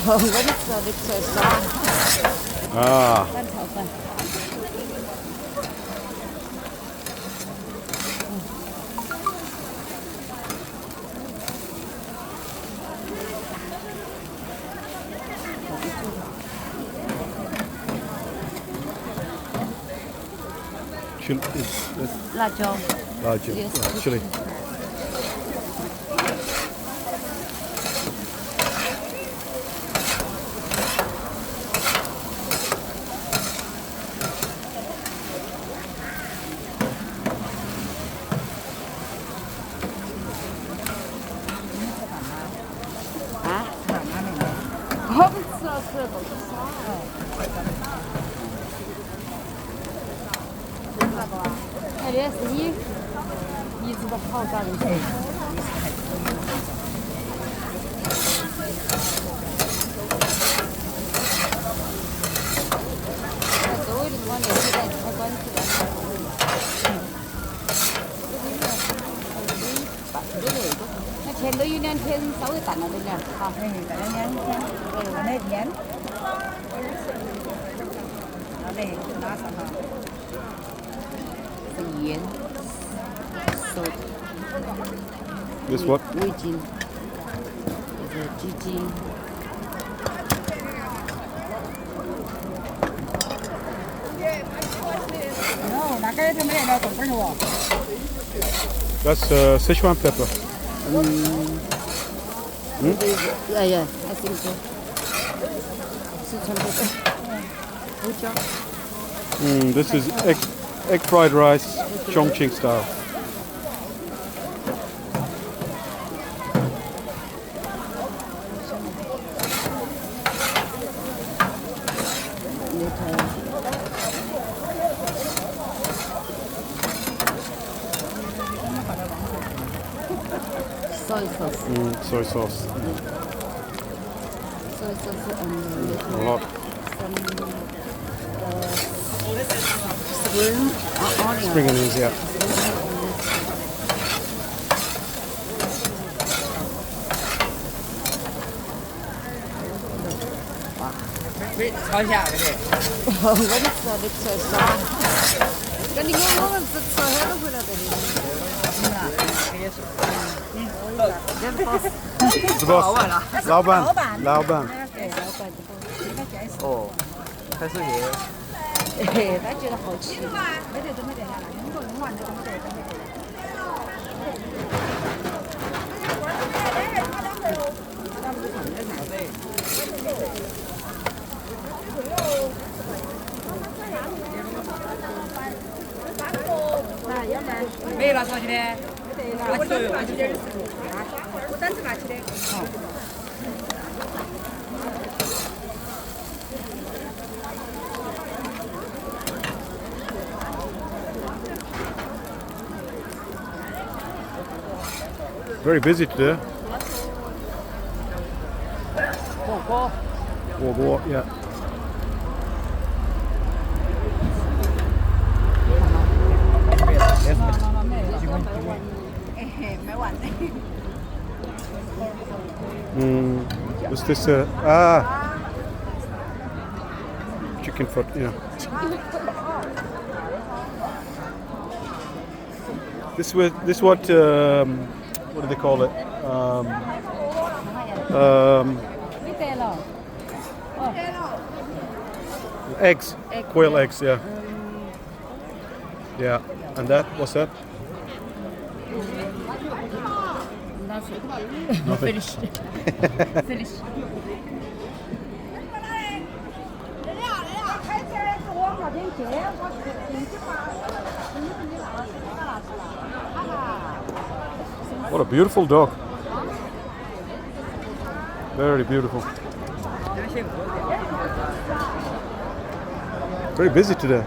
我们吃的不是啥啊。蛋炒饭。辣椒。辣椒 chili。啊？我不吃了，吃了够少。那个啊？哎，这是你一直都跑啥东西？周围的地方那些在开馆子的。那前头有2天稍微淡了点儿，好。淡了2天，淡了1天。好嘞，拿上哈。是盐、手、 This what? 味精，这是鸡精。哦，那个就没得了，冻粉了哦。That's Sichuan pepper. 哎呀，还是说，四川这个胡椒。This is egg fried rice, Chongqing style. soy sauce. Soy sauce. Soy sauce A lot. Spring onions, yeah.我们吃的吃啥？跟你跟我们吃很多回来的。老板。哦，开始耶。嘿，他觉得好吃。没得，用完了就没得。没有拿上去的，拿起点儿，我单子拿起的。Very busy today. 火锅 yeah. 没完的。What's this? Chicken foot, yeah. This what do they call it? Eggs, quail eggs, yeah. Yeah, and that, what's that? Nothing. Finish. 我那天接我进去把你拿去了。 What a beautiful dog. Very beautiful. Very busy today.